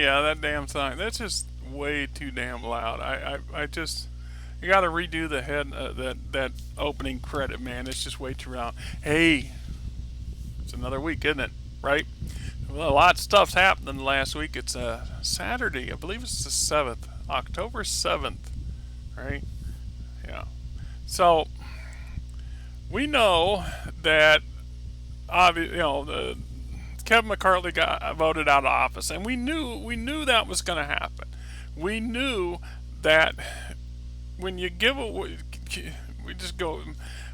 yeah, that damn song. That's just way too damn loud. I just, you got to redo the head that opening credit, man. It's just way too loud. Hey, it's another week, isn't it? Right? Well, a lot of stuff's happening last week. It's Saturday, I believe it's the 7th, October 7th, right? Yeah. So we know that Kevin McCarthy got voted out of office, and we knew that was going to happen. We knew that when you give away, we just go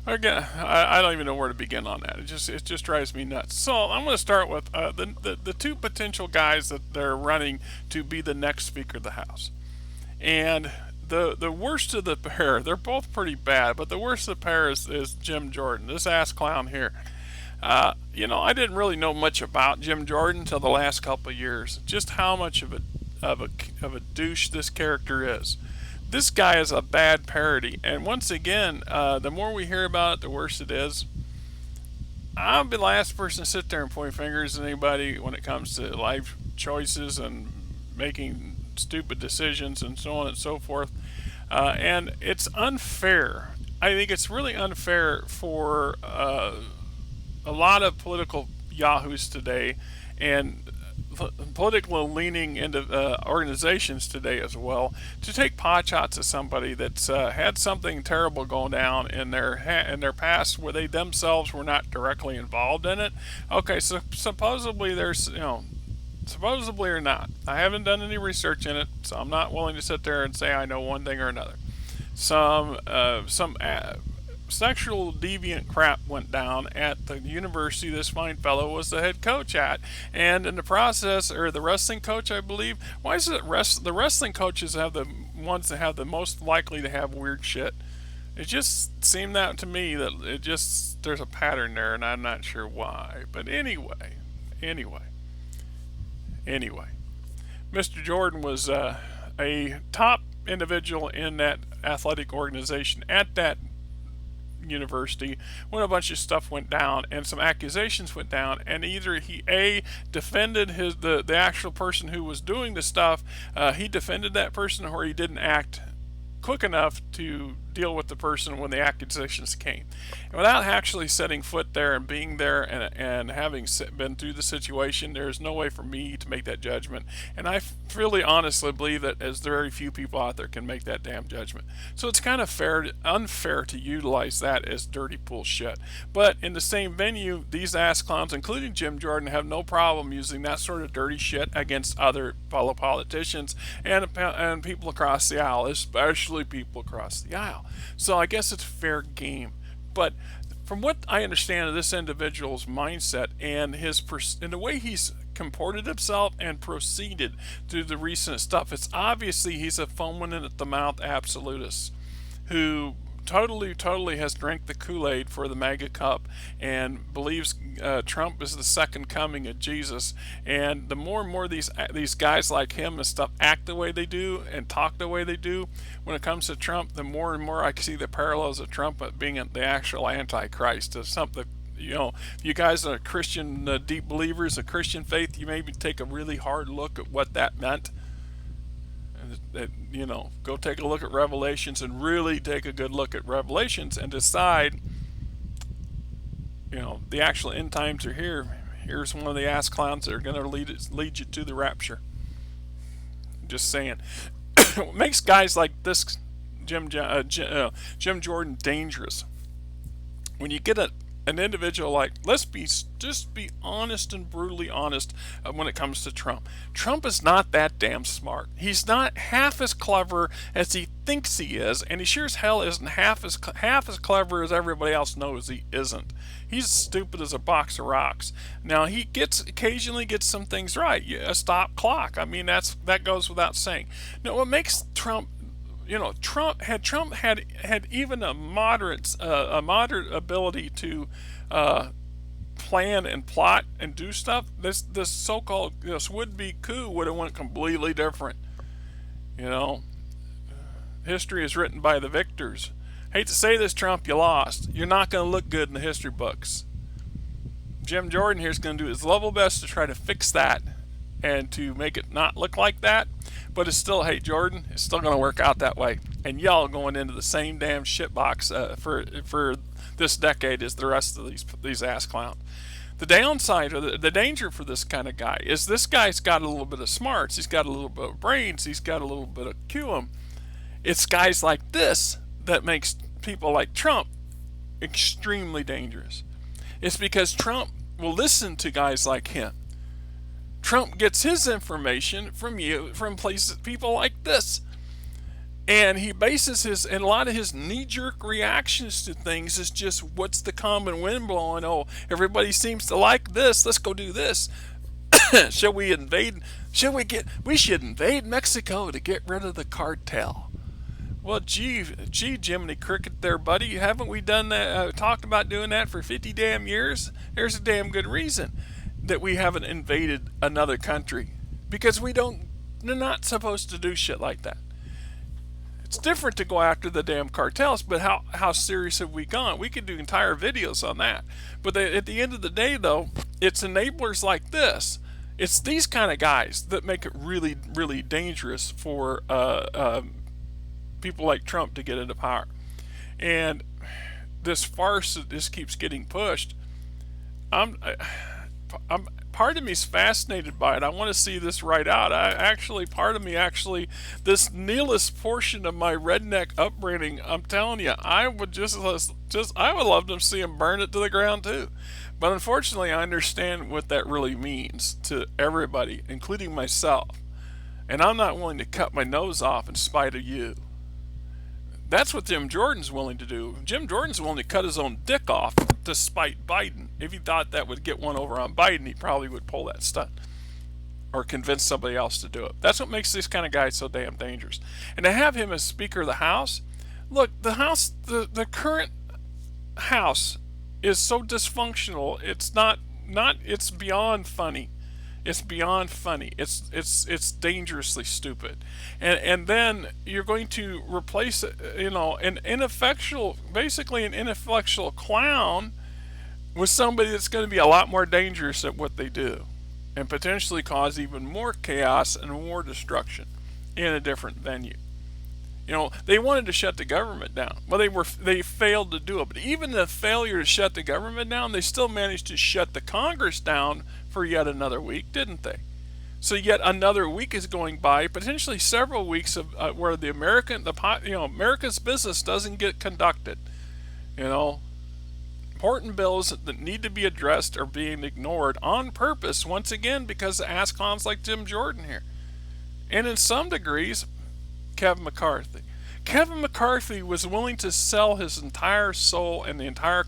again. I don't even know where to begin on that. It just drives me nuts. So I'm going to start with the two potential guys that they're running to be the next Speaker of the House, and the worst of the pair. They're both pretty bad, but the worst of the pair is Jim Jordan, this ass clown here. I didn't really know much about Jim Jordan until the last couple of years. Just how much of a douche this character is. This guy is a bad parody, and once again, the more we hear about it, the worse it is. I'll be the last person to sit there and point fingers at anybody when it comes to life choices and making stupid decisions and so on and so forth. And it's unfair. I think it's really unfair for a lot of political yahoos today and political leaning into organizations today as well to take pot shots at somebody that's had something terrible going down in their past where they themselves were not directly involved in it. Okay, so supposedly supposedly or not. I haven't done any research in it, so I'm not willing to sit there and say I know one thing or another. Some sexual deviant crap went down at the university this fine fellow was the head coach at, and in the process, or the wrestling coach, I believe. Why is it the wrestling coaches have the ones that have the most likely to have weird shit? It just seemed that to me that there's a pattern there, and I'm not sure why. But anyway, Mr. Jordan was a top individual in that athletic organization at that university when a bunch of stuff went down and some accusations went down, and either he defended the actual person who was doing the stuff, he defended that person, or he didn't act quick enough to deal with the person when the accusations came. And without actually setting foot there and being there and having been through the situation, there's no way for me to make that judgment. And I really honestly believe that as very few people out there can make that damn judgment. So it's kind of unfair to utilize that as dirty bullshit. But in the same venue, these ass clowns, including Jim Jordan, have no problem using that sort of dirty shit against other fellow politicians and people across the aisle, especially people across the aisle. So I guess it's fair game. But from what I understand of this individual's mindset and and the way he's comported himself and proceeded through the recent stuff, it's obviously he's a foaming at the mouth absolutist who totally has drank the Kool-Aid for the MAGA cup and believes Trump is the second coming of Jesus. And the more and more these guys like him and stuff act the way they do and talk the way they do when it comes to Trump, the more and more I see the parallels of Trump being the actual Antichrist of something. If you guys are Christian deep believers of Christian faith, you maybe take a really hard look at what that meant. Go take a look at Revelations and really take a good look at Revelations and decide, the actual end times are here. Here's one of the ass clowns that are going to lead you to the rapture. Just saying. What makes guys like this Jim Jordan dangerous? When you get an individual like, just be honest and brutally honest when it comes to Trump. Trump is not that damn smart. He's not half as clever as he thinks he is, and he sure as hell isn't half as clever as everybody else knows he isn't. He's stupid as a box of rocks. Now he occasionally gets some things right. A stop clock. I mean that goes without saying. Now what makes Trump Trump had even a moderate ability to plan and plot and do stuff, this so-called would-be coup would have went completely different. History is written by the victors. Hate to say this, Trump, you lost. You're not going to look good in the history books. Jim Jordan here is going to do his level best to try to fix that and to make it not look like that. But it's still, hey Jordan, it's still going to work out that way. And y'all going into the same damn shitbox for this decade as the rest of these ass clowns. The downside or the danger for this kind of guy is this guy's got a little bit of smarts, he's got a little bit of brains, he's got a little bit of QM. It's guys like this that makes people like Trump extremely dangerous. It's because Trump will listen to guys like him. Trump gets his information from places, people like this. And he bases and a lot of his knee-jerk reactions to things is just what's the common wind blowing. Oh, everybody seems to like this. Let's go do this. Shall we invade? We should invade Mexico to get rid of the cartel. Well, gee, Jiminy Cricket there, buddy. Haven't we done that? Talked about doing that for 50 damn years? There's a damn good reason that we haven't invaded another country. Because we're not supposed to do shit like that. It's different to go after the damn cartels, but how serious have we gone? We could do entire videos on that. But at the end of the day, though, it's enablers like this. It's these kind of guys that make it really, really dangerous for people like Trump to get into power. And this farce that just keeps getting pushed, part of me is fascinated by it. I want to see this right out. Part of me, this nihilist portion of my redneck upbringing, I'm telling you, I would I would love to see him burn it to the ground too. But unfortunately, I understand what that really means to everybody, including myself. And I'm not willing to cut my nose off in spite of you. That's what Jim Jordan's willing to do. Jim Jordan's willing to cut his own dick off to spite Biden. If he thought that would get one over on Biden, he probably would pull that stunt or convince somebody else to do it. That's what makes this kind of guy so damn dangerous. And to have him as Speaker of the House, look, the House, the current House is so dysfunctional. It's it's beyond funny. It's beyond funny. It's dangerously stupid. And then you're going to replace an ineffectual clown with somebody that's going to be a lot more dangerous at what they do and potentially cause even more chaos and more destruction in a different venue. They wanted to shut the government down. Well, they failed to do it. But even the failure to shut the government down, they still managed to shut the Congress down for yet another week, didn't they? So yet another week is going by, potentially several weeks of where America's business doesn't get conducted. Important bills that need to be addressed are being ignored on purpose once again because of ass clowns like Jim Jordan here, and in some degrees, Kevin McCarthy. Kevin McCarthy was willing to sell his entire soul and the entire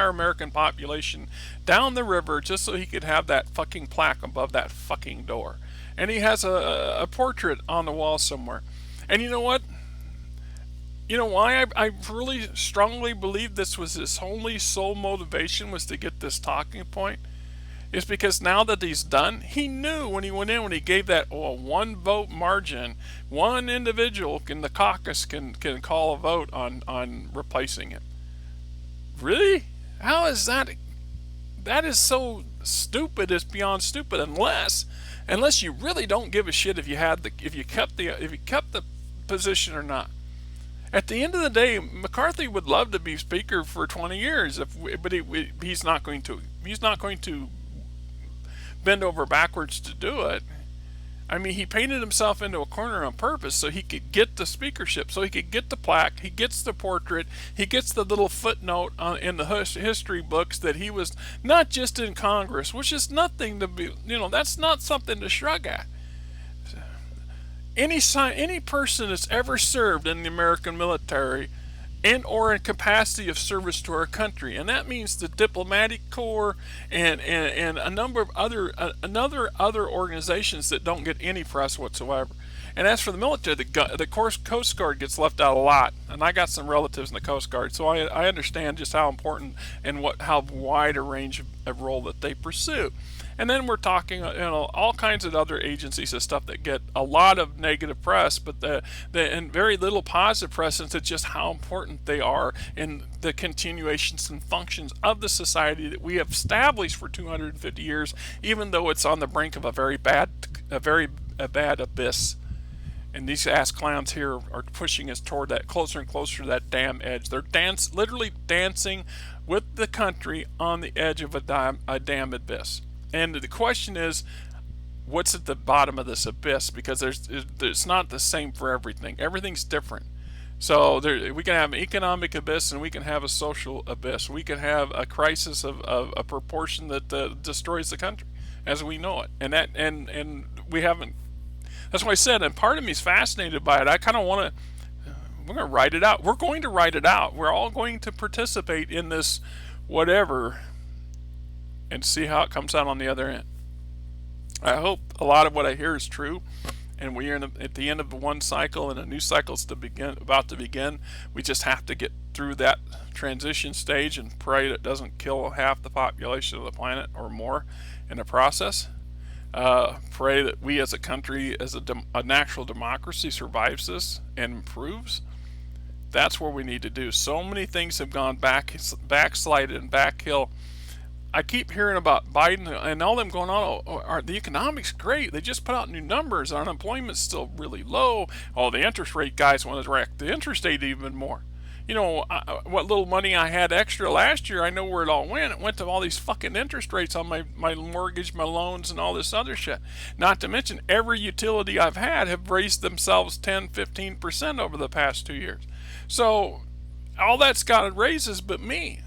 American population down the river just so he could have that fucking plaque above that fucking door. And he has a portrait on the wall somewhere. And you know what? You know why I really strongly believe this was his only sole motivation was to get this talking point? Is because now that he's done, he knew when he went in, when he gave that one vote margin, one individual in the caucus can call a vote on replacing him. Really? How is that? That is so stupid. It's beyond stupid. Unless you really don't give a shit if you kept the position or not. At the end of the day, McCarthy would love to be Speaker for 20 years, but he's not going to. He's not going to bend over backwards to do it. I mean, he painted himself into a corner on purpose so he could get the speakership, so he could get the plaque, he gets the portrait, he gets the little footnote in the history books that he was not just in Congress, which is nothing to be, that's not something to shrug at. Any person that's ever served in the American military and or in capacity of service to our country, and that means the diplomatic corps and a number of other organizations that don't get any press whatsoever. And as for the military, the Coast Guard gets left out a lot, and I got some relatives in the Coast Guard, so I understand just how important and how wide a range of role that they pursue. And then we're talking, all kinds of other agencies and stuff that get a lot of negative press, but and very little positive press into just how important they are in the continuations and functions of the society that we have established for 250 years, even though it's on the brink of a very bad abyss. And these ass clowns here are pushing us toward that, closer and closer to that damn edge. They're literally dancing with the country on the edge of a damn abyss. And the question is, what's at the bottom of this abyss? Because it's not the same for everything. Everything's different. So we can have an economic abyss, and we can have a social abyss. We can have a crisis of a proportion that destroys the country as we know it. And we haven't. That's why I said, and part of me is fascinated by it. I kind of want to. We're going to write it out. We're going to write it out. We're all going to participate in this whatever and see how it comes out on the other end. I hope a lot of what I hear is true, and we're at the end of one cycle, and a new cycle is about to begin. We just have to get through that transition stage and pray that it doesn't kill half the population of the planet or more in the process. Pray that we as a country, as a natural democracy, survives this and improves. That's what we need to do. So many things have gone backslided and backhill. I keep hearing about Biden and all them going on. The economics great. They just put out new numbers. Our unemployment's still really low. Oh, the interest rate guys want to wreck the interest rate even more. What little money I had extra last year, I know where it all went. It went to all these fucking interest rates on my mortgage, my loans, and all this other shit. Not to mention, every utility I've had have raised themselves 10, 15% over the past 2 years. So, all that's got raises but me.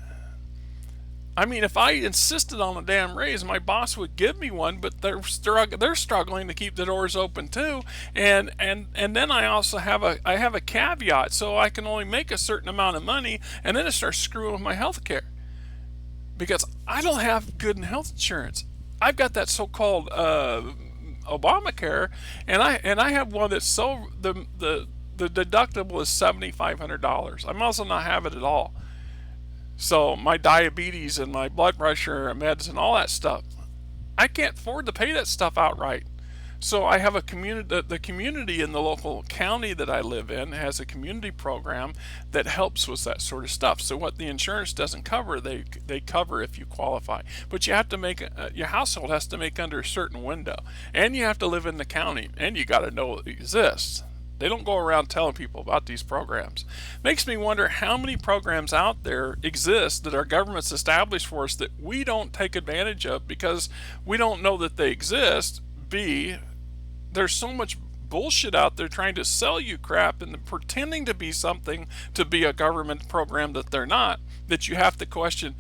I mean, if I insisted on a damn raise, my boss would give me one, but they're struggling to keep the doors open too. And then I also have a caveat, so I can only make a certain amount of money, and then it starts screwing with my health care. Because I don't have good health insurance. I've got that so-called Obamacare, and I have one that's the deductible is $7,500. I might also not have it at all. So my diabetes and my blood pressure meds and all that stuff, I can't afford to pay that stuff outright. So I have a community. The community in the local county that I live in has a community program that helps with that sort of stuff. So what the insurance doesn't cover, they cover if you qualify. But you have to make your household has to make under a certain window, and you have to live in the county, and you got to know it exists. They don't go around telling people about these programs. Makes me wonder how many programs out there exist that our government's established for us that we don't take advantage of because we don't know that they exist. B, there's so much bullshit out there trying to sell you crap and pretending to be something to be a government program that they're not, that you have to question,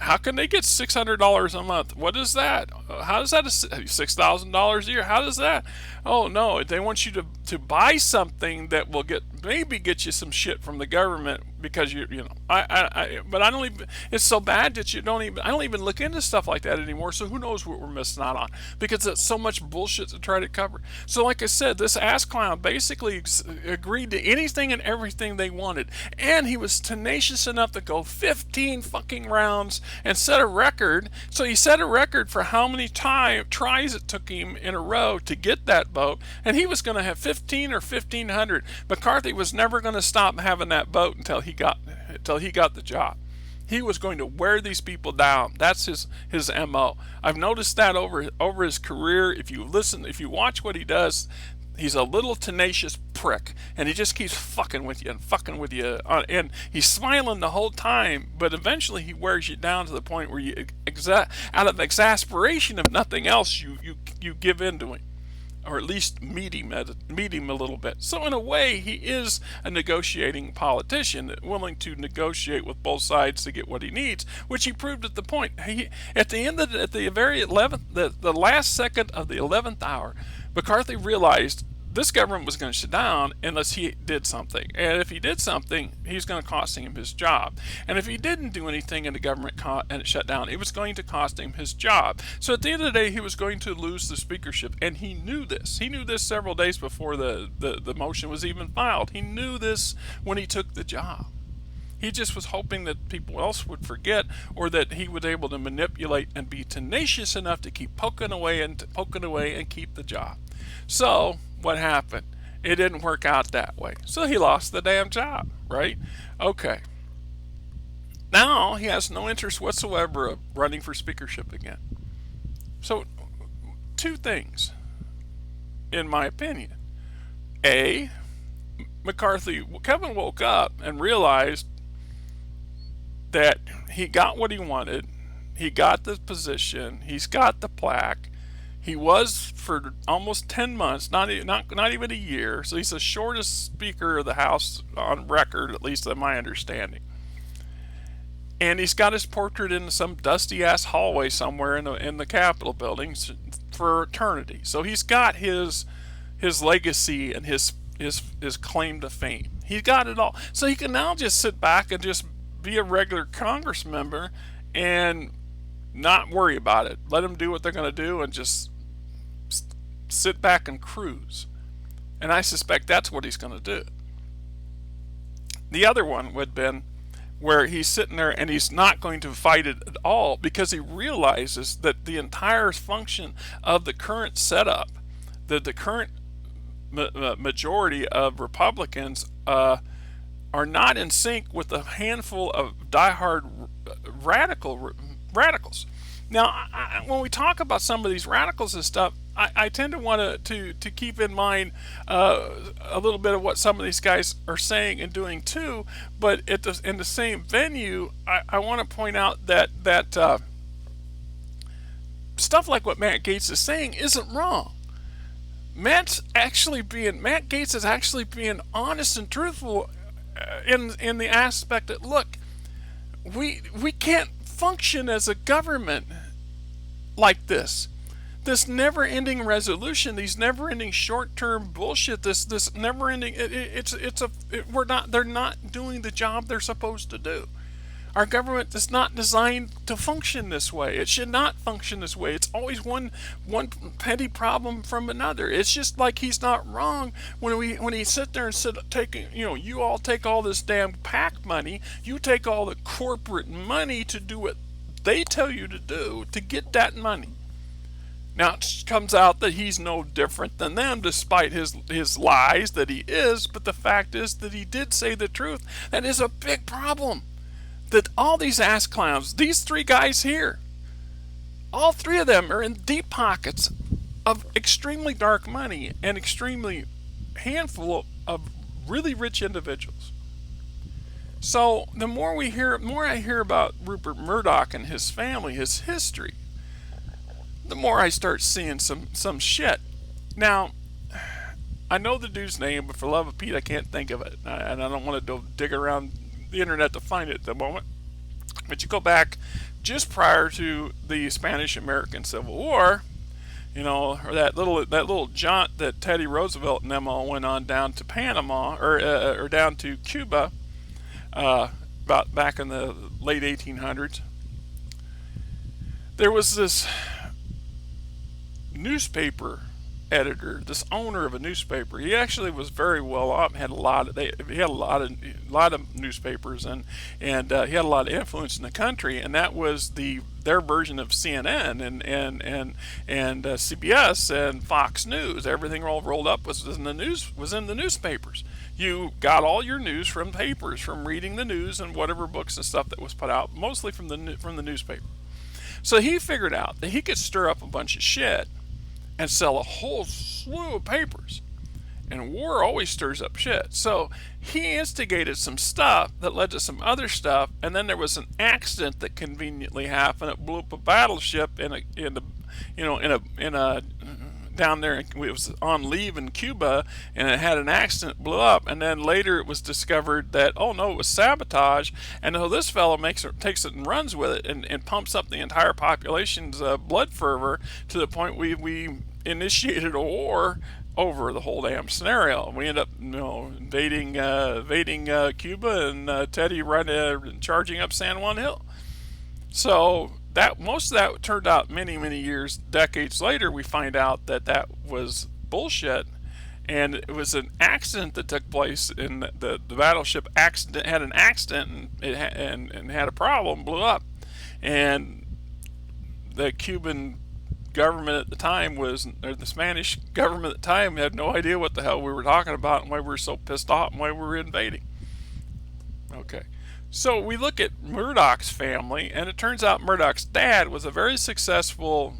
how can they get $600 a month? What is that? How does that $6,000 a year? How does that? Oh no, they want you to buy something that will maybe get you some shit from the government because but I don't even. It's so bad that I don't even look into stuff like that anymore. So who knows what we're missing out on because it's so much bullshit to try to cover. So like I said, this ass clown basically agreed to anything and everything they wanted, and he was tenacious enough to go 15 fucking rounds and set a record. So he set a record for how many tries it took him in a row to get that vote, and he was going to have 15 or 1,500. McCarthy was never going to stop having that vote until he got the job. He was going to wear these people down. That's his MO. I've noticed that over his career. If you watch what he does, he's a little tenacious prick, and he just keeps fucking with you, and he's smiling the whole time, but eventually he wears you down to the point where you, out of exasperation of nothing else, you give in to him, or at least meet him a little bit. So in a way, he is a negotiating politician, willing to negotiate with both sides to get what he needs, which he proved at the point. At the very 11th, the last second of the 11th hour, McCarthy realized this government was going to shut down unless he did something. And if he did something, he's going to cost him his job. And if he didn't do anything and the government and it shut down, it was going to cost him his job. So at the end of the day, he was going to lose the speakership. And he knew this. He knew this several days before the motion was even filed. He knew this when he took the job. He just was hoping that people else would forget, or that he was able to manipulate and be tenacious enough to keep poking away and keep the job. So what happened? It didn't work out that way. So he lost the damn job, right? Okay. Now he has no interest whatsoever of running for speakership again. So, two things, in my opinion. A, Kevin woke up and realized that he got what he wanted. He got the position. He's got the plaque. He was for almost 10 months, not even a year. So he's the shortest Speaker of the House on record, at least in my understanding. And he's got his portrait in some dusty ass hallway somewhere in the Capitol buildings for eternity. So he's got his legacy and his claim to fame. He's got it all. So he can now just sit back and just be a regular Congress member and not worry about it. Let them do what they're going to do and just sit back and cruise. And I suspect that's what he's going to do. The other one would have been where he's sitting there and he's not going to fight it at all, because he realizes that the entire function of the current setup, that the current majority of Republicans are not in sync with a handful of diehard radicals. Now, when we talk about some of these radicals and stuff, I tend to want to keep in mind a little bit of what some of these guys are saying and doing too. But in the same venue, I want to point out that stuff like what Matt Gaetz is saying isn't wrong. Matt Gaetz is actually being honest and truthful in the aspect that, look, we can't function as a government like this. This never-ending resolution, these never-ending short-term bullshit, this never-ending, they're not doing the job they're supposed to do. Our government is not designed to function this way. It should not function this way. It's always one petty problem from another. It's just like he's not wrong when he sit there and you all take all this damn PAC money, you take all the corporate money to do what they tell you to do to get that money. Now it comes out that he's no different than them, despite his lies that he is, but the fact is that he did say the truth. That is a big problem. That all these ass clowns, these three guys here, all three of them are in deep pockets of extremely dark money and extremely handful of really rich individuals. So the more I hear about Rupert Murdoch and his family, his history, the more I start seeing some shit. Now, I know the dude's name, but for love of Pete, I can't think of it. And I don't want to dig around the internet to find it at the moment. But you go back just prior to the Spanish-American Civil War, or that little jaunt that Teddy Roosevelt and them all went on down to Panama, or down to Cuba, about back in the late 1800s. There was this newspaper editor, this owner of a newspaper. He actually was very well off. Had a lot of newspapers, and he had a lot of influence in the country. And that was their version of CNN and CBS and Fox News. Everything all rolled up was in the newspapers. You got all your news from papers, from reading the news and whatever books and stuff that was put out, mostly from the newspaper. So he figured out that he could stir up a bunch of shit and sell a whole slew of papers. And war always stirs up shit. So he instigated some stuff that led to some other stuff, and then there was an accident that conveniently happened. It blew up a battleship down there. It was on leave in Cuba, and it had an accident, blew up, and then later it was discovered that, oh no, it was sabotage. And so this fellow takes it and runs with it, and pumps up the entire population's blood fervor to the point we initiated a war over the whole damn scenario. We end up invading Cuba, and Teddy charging up San Juan Hill. So that most of that turned out many years, decades later, we find out that was bullshit, and it was an accident that took place, and the battleship accident had an accident, and and had a problem, blew up, and the Cuban government at the time was, or the Spanish government at the time, had no idea what the hell we were talking about and why we were so pissed off and why we were invading. Okay. So we look at Murdoch's family, and it turns out Murdoch's dad was a very successful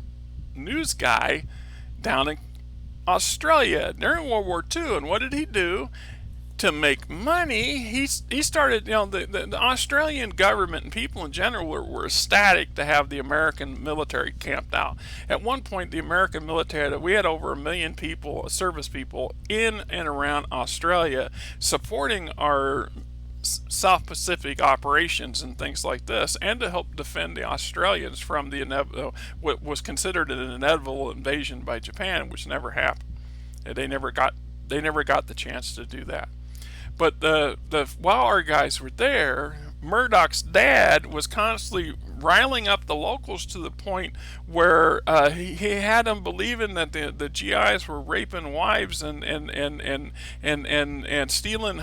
news guy down in Australia during World War II. And what did he do? To make money, he started, the Australian government and people in general were ecstatic to have the American military camped out. At one point, the American military, we had over 1 million people, service people, in and around Australia supporting our South Pacific operations and things like this, and to help defend the Australians from what was considered an inevitable invasion by Japan, which never happened. They never got the chance to do that. But while our guys were there, Murdoch's dad was constantly riling up the locals to the point where he had them believing that the GIs were raping wives and stealing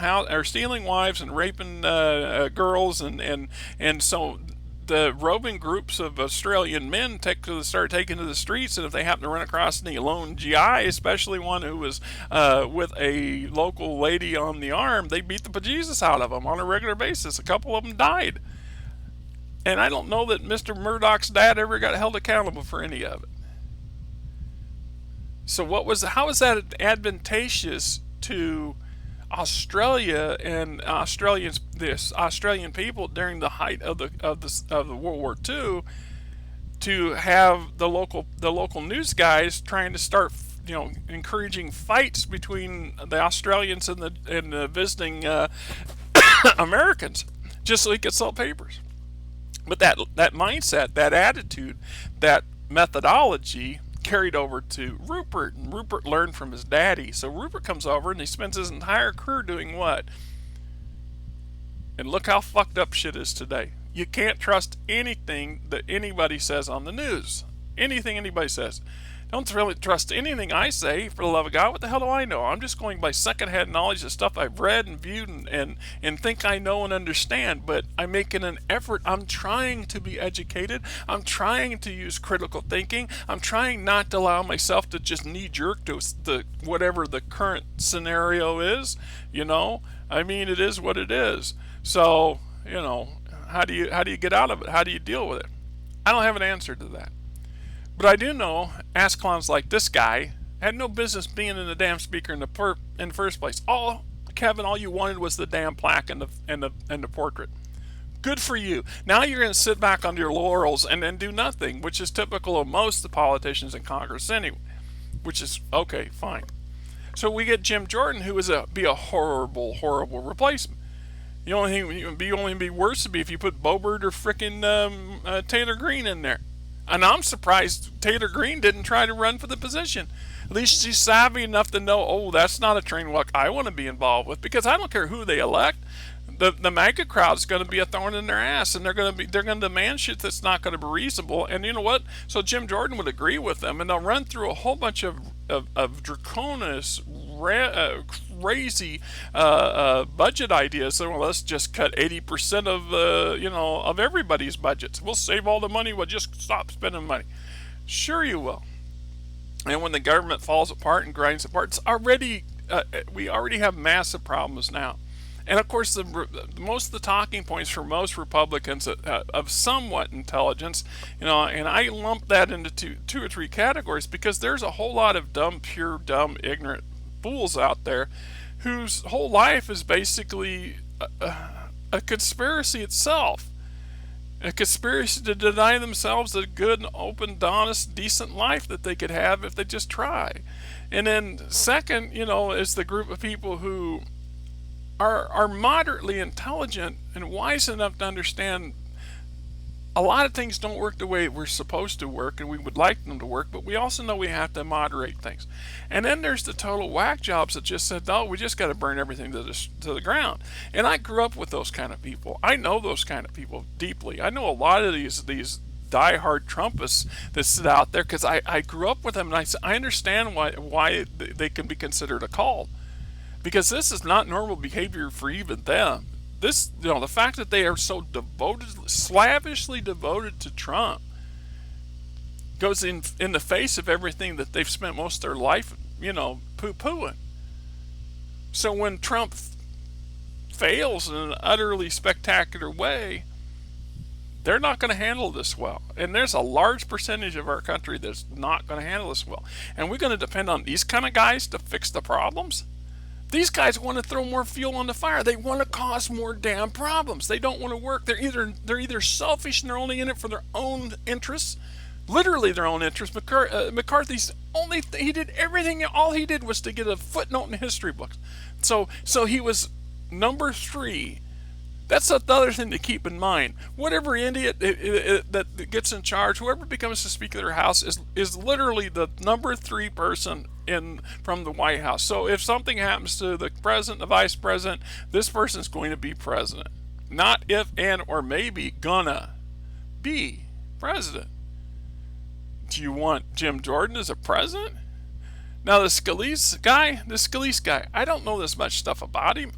wives and raping girls, and so the roving groups of Australian men started taking to the streets, and if they happened to run across any lone GI, especially one who was with a local lady on the arm, they beat the bejesus out of them on a regular basis. A couple of them died. And I don't know that Mr. Murdoch's dad ever got held accountable for any of it. So how was that advantageous to Australia and the Australian people during the height of the World War II, to have the local news guys trying to start encouraging fights between the Australians and the visiting Americans, just so he could sell papers? But that mindset, that attitude, that methodology carried over to Rupert, and Rupert learned from his daddy. So Rupert comes over and he spends his entire career doing what? And look how fucked up shit is today. You can't trust anything that anybody says on the news. Anything anybody says. Don't really trust anything I say, for the love of God. What the hell do I know? I'm just going by secondhand knowledge of stuff I've read and viewed and think I know and understand. But I'm making an effort. I'm trying to be educated. I'm trying to use critical thinking. I'm trying not to allow myself to just knee-jerk to whatever the current scenario is. I mean, it is what it is. So, how do you get out of it? How do you deal with it? I don't have an answer to that. But I do know ass-clowns like this guy had no business being in the damn speaker in the first place. Kevin, all you wanted was the damn plaque and the portrait. Good for you. Now you're going to sit back on your laurels and then do nothing, which is typical of most of the politicians in Congress anyway. Which is okay, fine. So we get Jim Jordan, who would be a horrible, horrible replacement. The only thing would be worse would be if you put Boebert or frickin' Taylor Greene in there. And I'm surprised Taylor Greene didn't try to run for the position. At least she's savvy enough to know, that's not a train wreck I want to be involved with, because I don't care who they elect. The MAGA crowd is going to be a thorn in their ass, and they're going to demand shit that's not going to be reasonable. And you know what? So Jim Jordan would agree with them, and they'll run through a whole bunch of draconian, crazy budget ideas. So let's just cut 80% of everybody's budgets. We'll save all the money. We'll just stop spending money. Sure, you will. And when the government falls apart and grinds apart, we already have massive problems now. And of course, most of the talking points for most Republicans of somewhat intelligence, and I lump that into two or three categories, because there's a whole lot of pure dumb, ignorant fools out there whose whole life is basically a conspiracy itself. A conspiracy to deny themselves a good, open, honest, decent life that they could have if they just try. And then second, is the group of people who are moderately intelligent and wise enough to understand a lot of things don't work the way we're supposed to work and we would like them to work, but we also know we have to moderate things. And then there's the total whack jobs that just said, no, we just got to burn everything to the ground. And I grew up with those kind of people. I know those kind of people deeply. I know a lot of these diehard Trumpists that sit out there, because I grew up with them, and I understand why they can be considered a cult, because this is not normal behavior for even them. This, the fact that they are so devoted, slavishly devoted to Trump, goes in the face of everything that they've spent most of their life, poo-pooing. So when Trump fails in an utterly spectacular way, they're not going to handle this well. And there's a large percentage of our country that's not going to handle this well. And we're going to depend on these kind of guys to fix the problems? These guys want to throw more fuel on the fire. They want to cause more damn problems. They don't want to work. They're either selfish and they're only in it for their own interests, literally their own interests. McCarthy's he did everything. All he did was to get a footnote in history books. So he was number 3. That's the other thing to keep in mind. Whatever idiot that gets in charge, whoever becomes the Speaker of their House, is literally the number 3 person from the White House. So if something happens to the president, the vice president, this person's going to be president. Not if, and, or maybe, gonna be president. Do you want Jim Jordan as a president? Now the Scalise guy, I don't know this much stuff about him.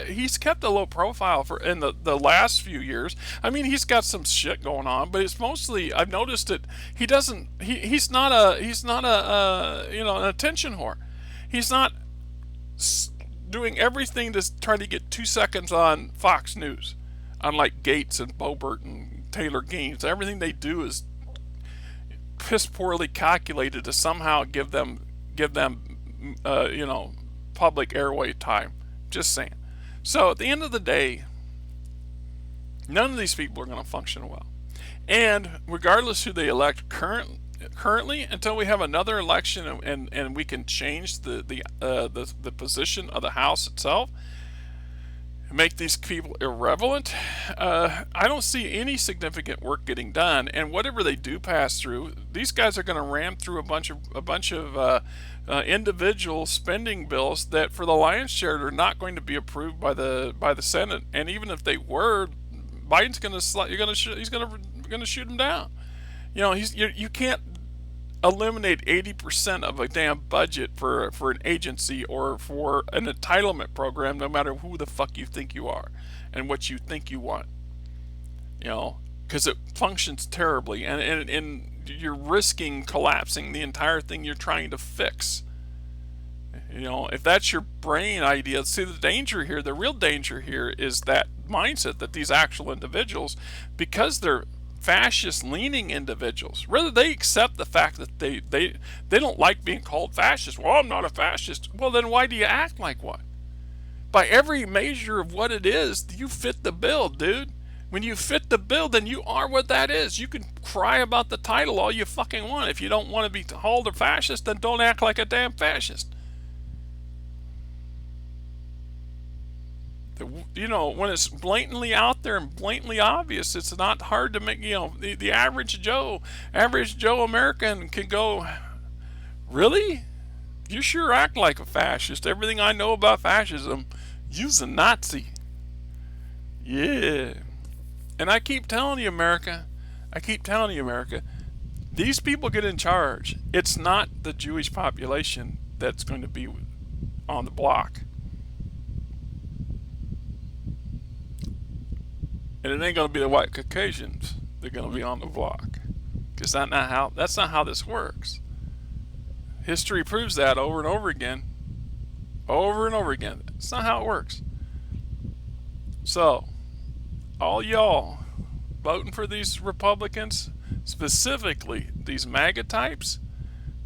He's kept a low profile in the last few years. I mean, he's got some shit going on, but it's mostly, I've noticed that he's not an attention whore. He's not doing everything to try to get 2 seconds on Fox News, unlike Gates and Boebert and Taylor Gaines. Everything they do is piss poorly calculated to somehow give them public airway time. Just saying. So at the end of the day, none of these people are going to function well. And regardless who they elect currently, until we have another election and we can change the position of the House itself, make these people irrelevant, I don't see any significant work getting done. And whatever they do pass through, these guys are going to ram through a bunch of individual spending bills that, for the lion's share, are not going to be approved by the Senate. And even if they were, Biden's going to shoot them down. You can't eliminate 80% of a damn budget for an agency or for an entitlement program, no matter who the fuck you think you are and what you think you want. Because it functions terribly, and you're risking collapsing the entire thing you're trying to fix. If that's your brain idea, see the real danger here is that mindset that these actual individuals, because they're fascist leaning individuals, whether they accept the fact that they don't like being called fascist. Well, I'm not a fascist. Well, then why do you act like one? By every measure of what it is, you fit the bill, dude. When you fit the bill, then you are what that is. You can cry about the title all you fucking want. If you don't want to be called a fascist, then don't act like a damn fascist. When it's blatantly out there and blatantly obvious, it's not hard to make, the average Joe American can go, really? You sure act like a fascist. Everything I know about fascism, you's a Nazi. Yeah. And I keep telling you, America, these people get in charge. It's not the Jewish population that's going to be on the block. And it ain't going to be the white Caucasians that are going to be on the block. Because that's not how this works. History proves that over and over again. Over and over again. It's not how it works. So, all y'all voting for these Republicans, specifically these MAGA types,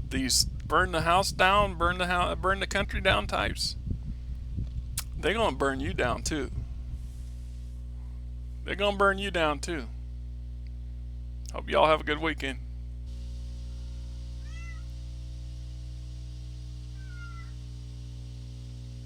these burn the house down, burn the country down types, they're going to burn you down too. They're going to burn you down too. Hope y'all have a good weekend.